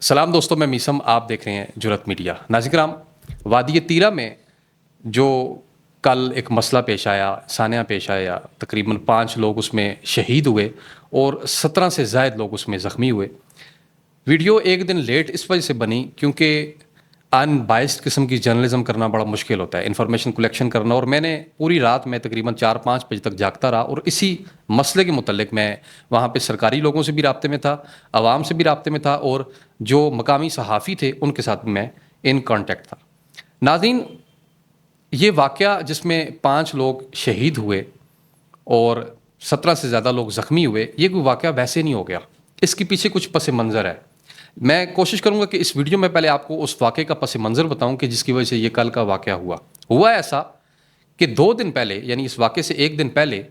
سلام دوستوں، میں میسم، آپ دیکھ رہے ہیں جرأت میڈیا۔ ناظرین کرام، وادی تیرہ میں جو کل ایک مسئلہ پیش آیا، سانحہ پیش آیا، تقریباً 5 لوگ اس میں شہید ہوئے اور 17 سے زائد لوگ اس میں زخمی ہوئے۔ ویڈیو ایک دن لیٹ اس وجہ سے بنی کیونکہ ان بائسڈ قسم کی جرنلزم کرنا بڑا مشکل ہوتا ہے، انفارمیشن کلیکشن کرنا، اور میں نے پوری رات میں تقریباً 4-5 بجے تک جاگتا رہا اور اسی مسئلے کے متعلق میں وہاں پہ سرکاری لوگوں سے بھی رابطے میں تھا، عوام سے بھی رابطے میں تھا، اور جو مقامی صحافی تھے ان کے ساتھ بھی میں ان کانٹیکٹ تھا۔ ناظرین، یہ واقعہ جس میں 5 لوگ شہید ہوئے اور 17 سے زیادہ لوگ زخمی ہوئے، یہ کوئی واقعہ ویسے نہیں ہو گیا، اس کے پیچھے کچھ پس منظر ہے۔ میں کوشش کروں گا کہ اس ویڈیو میں پہلے آپ کو اس واقعے کا پس منظر بتاؤں کہ جس کی وجہ سے یہ کل کا واقعہ ہوا ایسا کہ 2 دن پہلے، یعنی اس واقعے سے 1 دن پہلے،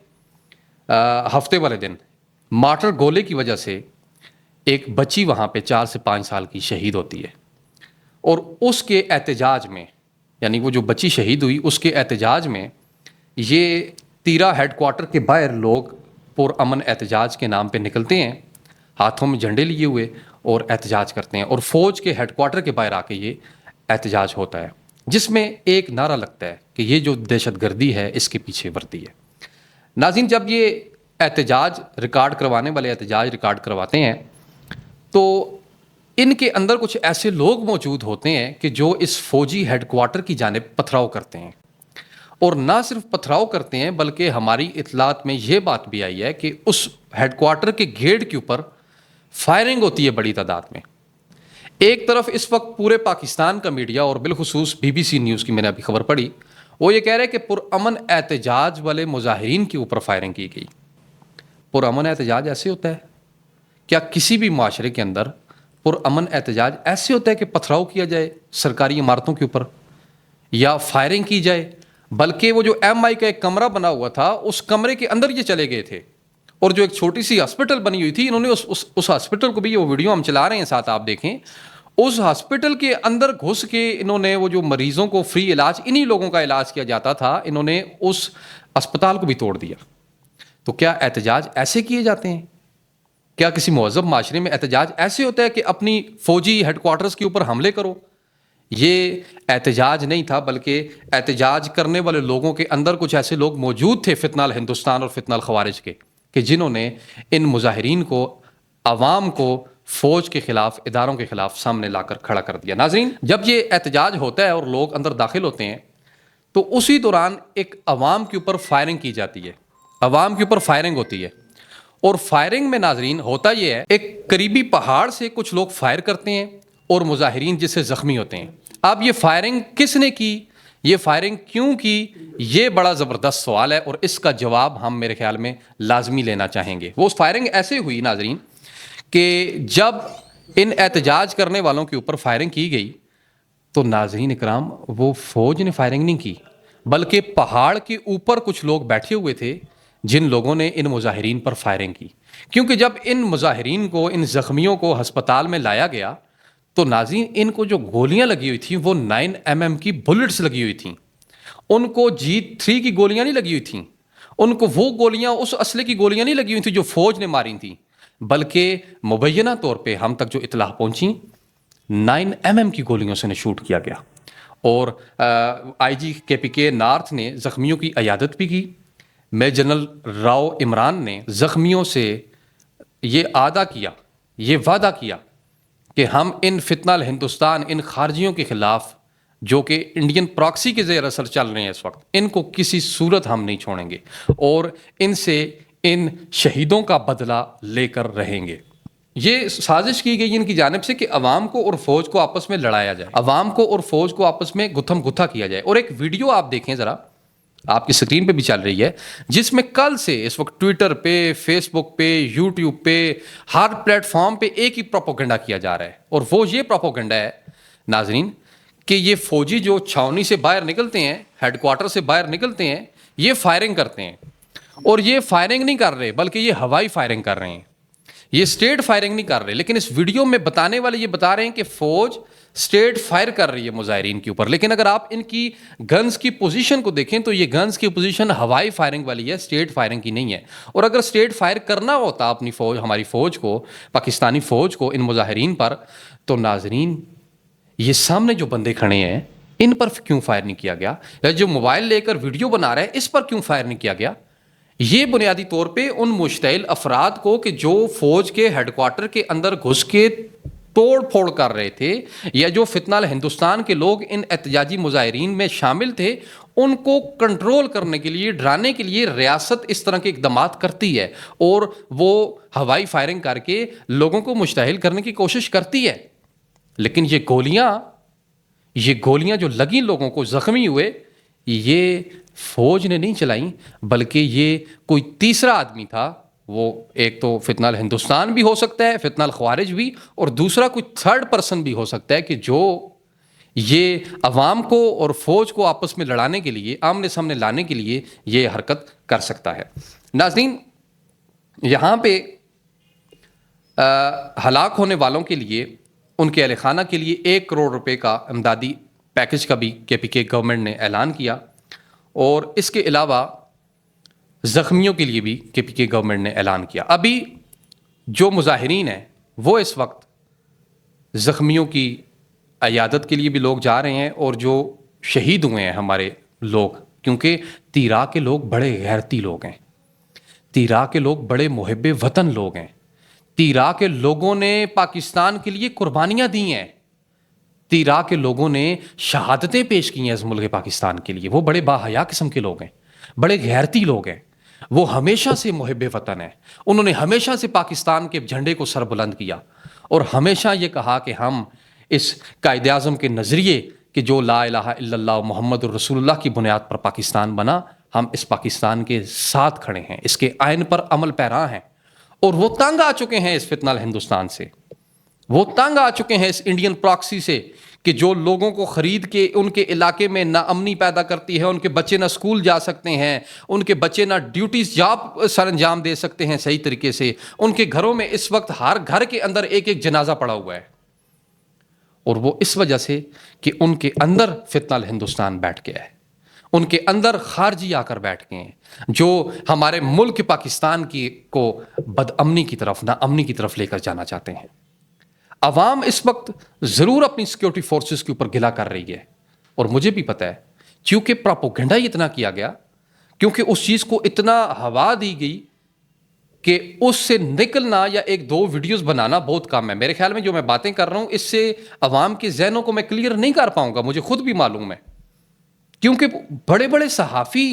ہفتے والے دن مارٹر گولے کی وجہ سے ایک بچی وہاں پہ 4 سے 5 سال کی شہید ہوتی ہے، اور اس کے احتجاج میں، یعنی وہ جو بچی شہید ہوئی اس کے احتجاج میں، یہ تیرہ ہیڈ کوارٹر کے باہر لوگ پرامن احتجاج کے نام پہ نکلتے ہیں، ہاتھوں میں جھنڈے لیے ہوئے، اور احتجاج کرتے ہیں، اور فوج کے ہیڈ کوارٹر کے باہر آ کے یہ احتجاج ہوتا ہے، جس میں ایک نعرہ لگتا ہے کہ یہ جو دہشت گردی ہے اس کے پیچھے وردی ہے۔ ناظرین، جب یہ احتجاج ریکارڈ کروانے والے احتجاج ریکارڈ کرواتے ہیں تو ان کے اندر کچھ ایسے لوگ موجود ہوتے ہیں کہ جو اس فوجی ہیڈ کوارٹر کی جانب پتھراؤ کرتے ہیں، اور نہ صرف پتھراؤ کرتے ہیں بلکہ ہماری اطلاعات میں یہ بات بھی آئی ہے کہ اس ہیڈ کوارٹر کے گیٹ کے اوپر فائرنگ ہوتی ہے بڑی تعداد میں۔ ایک طرف اس وقت پورے پاکستان کا میڈیا اور بالخصوص BBC نیوز کی میں نے ابھی خبر پڑھی، وہ یہ کہہ رہے کہ پرامن احتجاج والے مظاہرین کے اوپر فائرنگ کی گئی۔ پرامن احتجاج ایسے ہوتا ہے؟ کیا کسی بھی معاشرے کے اندر پرامن احتجاج ایسے ہوتا ہے کہ پتھراؤ کیا جائے سرکاری عمارتوں کے اوپر یا فائرنگ کی جائے؟ بلکہ وہ جو MI کا ایک کمرہ بنا ہوا تھا، اس کمرے کے اندر یہ چلے گئے تھے، اور جو ایک چھوٹی سی ہاسپٹل بنی ہوئی تھی، انہوں نے اس ہاسپٹل کو بھی، یہ ویڈیو ہم چلا رہے ہیں ساتھ آپ دیکھیں، اس ہاسپٹل کے اندر گھس کے انہوں نے وہ جو مریضوں کو فری علاج، انہی لوگوں کا علاج کیا جاتا تھا، انہوں نے اس اسپتال کو بھی توڑ دیا۔ تو کیا احتجاج ایسے کیے جاتے ہیں؟ کیا کسی مہذب معاشرے میں احتجاج ایسے ہوتا ہے کہ اپنی فوجی ہیڈ کوارٹرز کے اوپر حملے کرو؟ یہ احتجاج نہیں تھا، بلکہ احتجاج کرنے والے لوگوں کے اندر کچھ ایسے لوگ موجود تھے فتنہ الہندوستان اور فتنہ الخوارج کے، کہ جنہوں نے ان مظاہرین کو، عوام کو فوج کے خلاف، اداروں کے خلاف سامنے لا کر کھڑا کر دیا۔ ناظرین، جب یہ احتجاج ہوتا ہے اور لوگ اندر داخل ہوتے ہیں تو اسی دوران ایک عوام کے اوپر فائرنگ کی جاتی ہے، عوام کے اوپر فائرنگ ہوتی ہے، اور فائرنگ میں ناظرین ہوتا یہ ہے، ایک قریبی پہاڑ سے کچھ لوگ فائر کرتے ہیں اور مظاہرین جس سے زخمی ہوتے ہیں۔ اب یہ فائرنگ کس نے کی، یہ فائرنگ کیوں کی، یہ بڑا زبردست سوال ہے، اور اس کا جواب ہم میرے خیال میں لازمی لینا چاہیں گے۔ وہ فائرنگ ایسے ہوئی ناظرین کہ جب ان احتجاج کرنے والوں کے اوپر فائرنگ کی گئی تو ناظرین اکرام، وہ فوج نے فائرنگ نہیں کی، بلکہ پہاڑ کے اوپر کچھ لوگ بیٹھے ہوئے تھے جن لوگوں نے ان مظاہرین پر فائرنگ کی۔ کیونکہ جب ان مظاہرین کو، ان زخمیوں کو ہسپتال میں لایا گیا تو ناظرین، ان کو جو گولیاں لگی ہوئی تھیں وہ 9mm کی بلٹس لگی ہوئی تھیں، ان کو G3 کی گولیاں نہیں لگی ہوئی تھیں، ان کو وہ گولیاں، اس اسلحے کی گولیاں نہیں لگی ہوئی تھیں جو فوج نے ماری تھیں، بلکہ مبینہ طور پہ ہم تک جو اطلاع پہنچی 9mm کی گولیوں سے شوٹ کیا گیا۔ اور IG KPK نارتھ نے زخمیوں کی عیادت بھی کی۔ میجر جنرل راؤ عمران نے زخمیوں سے یہ وعدہ کیا کہ ہم ان فتنہ الہندوستان، ان خارجیوں کے خلاف جو کہ انڈین پراکسی کے زیر اثر چل رہے ہیں اس وقت، ان کو کسی صورت ہم نہیں چھوڑیں گے، اور ان سے ان شہیدوں کا بدلہ لے کر رہیں گے۔ یہ سازش کی گئی ان کی جانب سے کہ عوام کو اور فوج کو آپس میں لڑایا جائے، عوام کو اور فوج کو آپس میں گتھم گتھا کیا جائے۔ اور ایک ویڈیو آپ دیکھیں ذرا، آپ کی سکرین پہ بھی چل رہی ہے، جس میں کل سے اس وقت ٹویٹر پہ، فیس بک پہ، یوٹیوب پہ، ہر پلیٹ فارم پہ ایک ہی پروپیگنڈا کیا جا رہا ہے، اور وہ یہ پروپیگنڈا ہے ناظرین کہ یہ فوجی جو چھاؤنی سے باہر نکلتے ہیں، ہیڈ کوارٹر سے باہر نکلتے ہیں، یہ فائرنگ کرتے ہیں، اور یہ فائرنگ نہیں کر رہے بلکہ یہ ہوائی فائرنگ کر رہے ہیں، یہ اسٹیٹ فائرنگ نہیں کر رہے۔ لیکن اس ویڈیو میں بتانے والے یہ بتا رہے ہیں کہ فوج اسٹریٹ فائر کر رہی ہے مظاہرین کے اوپر. لیکن اگر آپ ان کی گنز کی پوزیشن کو دیکھیں تو یہ گنز کی پوزیشن ہوائی فائرنگ والی ہے, اسٹریٹ فائرنگ کی نہیں ہے. اور اگر اسٹریٹ فائر کرنا ہوتا اپنی فوج, ہماری فوج کو, پاکستانی فوج کو ان مظاہرین پر, تو ناظرین یہ سامنے جو بندے کھڑے ہیں ان پر کیوں فائر نہیں کیا گیا؟ یا جو موبائل لے کر ویڈیو بنا رہے ہیں اس پر کیوں فائر نہیں کیا گیا؟ یہ بنیادی طور پہ ان مشتعل افراد کو کہ جو فوج کے ہیڈ کوارٹر کے اندر گھس کے توڑ پھوڑ کر رہے تھے, یا جو فتنہ ہندوستان کے لوگ ان احتجاجی مظاہرین میں شامل تھے, ان کو کنٹرول کرنے کے لیے, ڈرانے کے لیے ریاست اس طرح کے اقدامات کرتی ہے اور وہ ہوائی فائرنگ کر کے لوگوں کو مشتعل کرنے کی کوشش کرتی ہے. لیکن یہ گولیاں جو لگیں لوگوں کو زخمی ہوئے, یہ فوج نے نہیں چلائیں, بلکہ یہ کوئی تیسرا آدمی تھا. وہ ایک تو فتنہ ہندوستان بھی ہو سکتا ہے, فتنہ الخوارج بھی, اور دوسرا کوئی تھرڈ پرسن بھی ہو سکتا ہے کہ جو یہ عوام کو اور فوج کو آپس میں لڑانے کے لیے, آمنے سامنے لانے کے لیے یہ حرکت کر سکتا ہے. ناظرین, یہاں پہ ہلاک ہونے والوں کے لیے, ان کے اہل خانہ کے لیے 1 کروڑ روپے کا امدادی پیکج کا بھی KPK گورنمنٹ نے اعلان کیا, اور اس کے علاوہ زخمیوں کے لیے بھی KPK گورنمنٹ نے اعلان کیا. ابھی جو مظاہرین ہیں وہ اس وقت زخمیوں کی عیادت کے لیے بھی لوگ جا رہے ہیں, اور جو شہید ہوئے ہیں ہمارے لوگ, کیونکہ تیرا کے لوگ بڑے غیرتی لوگ ہیں, تیرا کے لوگ بڑے محب وطن لوگ ہیں, تیرا کے لوگوں نے پاکستان کے لیے قربانیاں دی ہیں, تیرا کے لوگوں نے شہادتیں پیش کی ہیں اس ملک پاکستان کے لیے. وہ بڑے باحیا قسم کے لوگ ہیں, بڑے غیرتی لوگ ہیں, وہ ہمیشہ سے محب وطن ہیں. انہوں نے ہمیشہ سے پاکستان کے جھنڈے کو سر بلند کیا, اور ہمیشہ یہ کہا کہ ہم اس قائد اعظم کے نظریے کہ جو لا الہ الا اللہ محمد الرسول اللہ کی بنیاد پر پاکستان بنا, ہم اس پاکستان کے ساتھ کھڑے ہیں, اس کے آئین پر عمل پیرا ہیں. اور وہ تنگ آ چکے ہیں اس فتنہ ہندوستان سے, وہ تنگ آ چکے ہیں اس انڈین پراکسی سے کہ جو لوگوں کو خرید کے ان کے علاقے میں ناامنی پیدا کرتی ہے. ان کے بچے نہ اسکول جا سکتے ہیں, ان کے بچے نہ ڈیوٹیز جاب سر انجام دے سکتے ہیں صحیح طریقے سے. ان کے گھروں میں اس وقت ہر گھر کے اندر ایک ایک جنازہ پڑا ہوا ہے, اور وہ اس وجہ سے کہ ان کے اندر فتنہ ہندوستان بیٹھ گیا ہے, ان کے اندر خارجی آ کر بیٹھ گئے ہیں جو ہمارے ملک پاکستان کی کو بد امنی کی طرف, نا امنی کی طرف لے کر جانا چاہتے ہیں. عوام اس وقت ضرور اپنی سیکورٹی فورسز کے اوپر گلا کر رہی ہے, اور مجھے بھی پتہ ہے, کیونکہ پراپوگنڈا ہی اتنا کیا گیا, کیونکہ اس چیز کو اتنا ہوا دی گئی کہ اس سے نکلنا یا 1-2 ویڈیوز بنانا بہت کم ہے. میرے خیال میں جو میں باتیں کر رہا ہوں اس سے عوام کے ذہنوں کو میں کلیئر نہیں کر پاؤں گا, مجھے خود بھی معلوم ہے, کیونکہ بڑے بڑے صحافی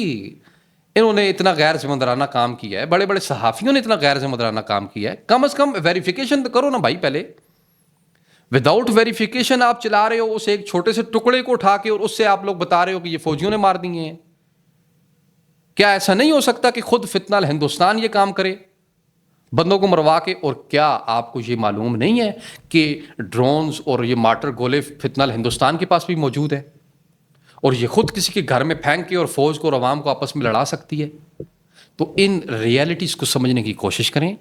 انہوں نے اتنا غیر ذمہ دارانہ کام کیا ہے, بڑے بڑے صحافیوں نے اتنا غیر ذمہ دارانہ کام کیا ہے. کم از کم ویریفیکیشن تو کرو نا بھائی پہلے. وداؤٹ ویریفیکیشن آپ چلا رہے ہو اس ایک چھوٹے سے ٹکڑے کو اٹھا کے, اور اس سے آپ لوگ بتا رہے ہو کہ یہ فوجیوں نے مار دیے ہیں. کیا ایسا نہیں ہو سکتا کہ خود فتنہ ہندوستان یہ کام کرے بندوں کو مروا کے؟ اور کیا آپ کو یہ معلوم نہیں ہے کہ ڈرونز اور یہ مارٹر گولے فتنہ ہندوستان کے پاس بھی موجود ہے, اور یہ خود کسی کے گھر میں پھینک کے اور فوج کو اور عوام کو آپس میں لڑا سکتی ہے؟ تو ان ریئلٹیز کو سمجھنے کی کوشش کریں,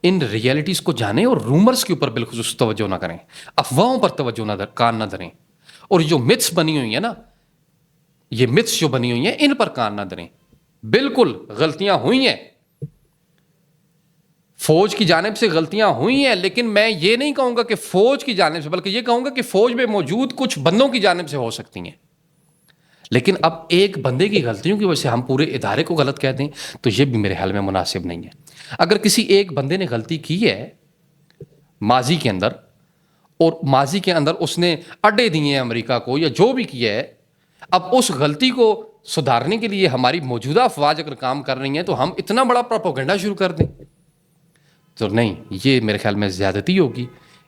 ان ریئلٹیز کو جانیں, اور رومرز کے اوپر بالخصوص توجہ نہ کریں, افواہوں پر توجہ کان نہ دھریں. اور جو متس بنی ہوئی ہیں نا, یہ متس جو بنی ہوئی ہیں ان پر کان نہ دھریں. بالکل غلطیاں ہوئی ہیں, فوج کی جانب سے غلطیاں ہوئی ہیں, لیکن میں یہ نہیں کہوں گا کہ فوج کی جانب سے, بلکہ یہ کہوں گا کہ فوج میں موجود کچھ بندوں کی جانب سے ہو سکتی ہیں. لیکن اب ایک بندے کی غلطیوں کی وجہ سے ہم پورے ادارے کو غلط کہہ دیں تو یہ بھی میرے خیال میں مناسب نہیں ہے. اگر کسی ایک بندے نے غلطی کی ہے ماضی کے اندر, اور ماضی کے اندر اس نے اڈے دیے ہیں امریکہ کو یا جو بھی کیا ہے, اب اس غلطی کو سدھارنے کے لیے ہماری موجودہ افواج اگر کام کر رہی ہیں تو ہم اتنا بڑا پروپیگنڈا شروع کر دیں تو نہیں, یہ میرے خیال میں زیادتی ہوگی.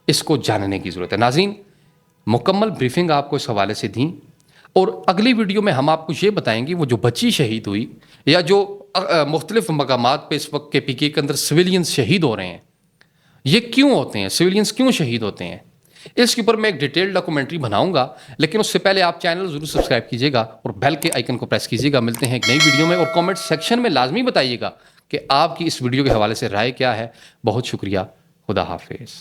اس کو جاننے کی ضرورت ہے. ناظرین, مکمل بریفنگ آپ کو اس حوالے سے دیں, اور اگلی ویڈیو میں ہم آپ کو یہ بتائیں گے وہ جو بچی شہید ہوئی یا جو مختلف مقامات پہ اس وقت KPK کے اندر سویلینز شہید ہو رہے ہیں, یہ کیوں ہوتے ہیں, سویلینز کیوں شہید ہوتے ہیں, اس کے اوپر میں ایک ڈیٹیل ڈاکومنٹری بناؤں گا. لیکن اس سے پہلے آپ چینل ضرور سبسکرائب کیجیے گا اور بیل کے آئیکن کو پریس کیجیے گا. ملتے ہیں ایک نئی ویڈیو میں, اور کامنٹ سیکشن میں لازمی بتائیے گا کہ آپ کی اس ویڈیو کے حوالے سے رائے کیا ہے. بہت شکریہ. خدا حافظ.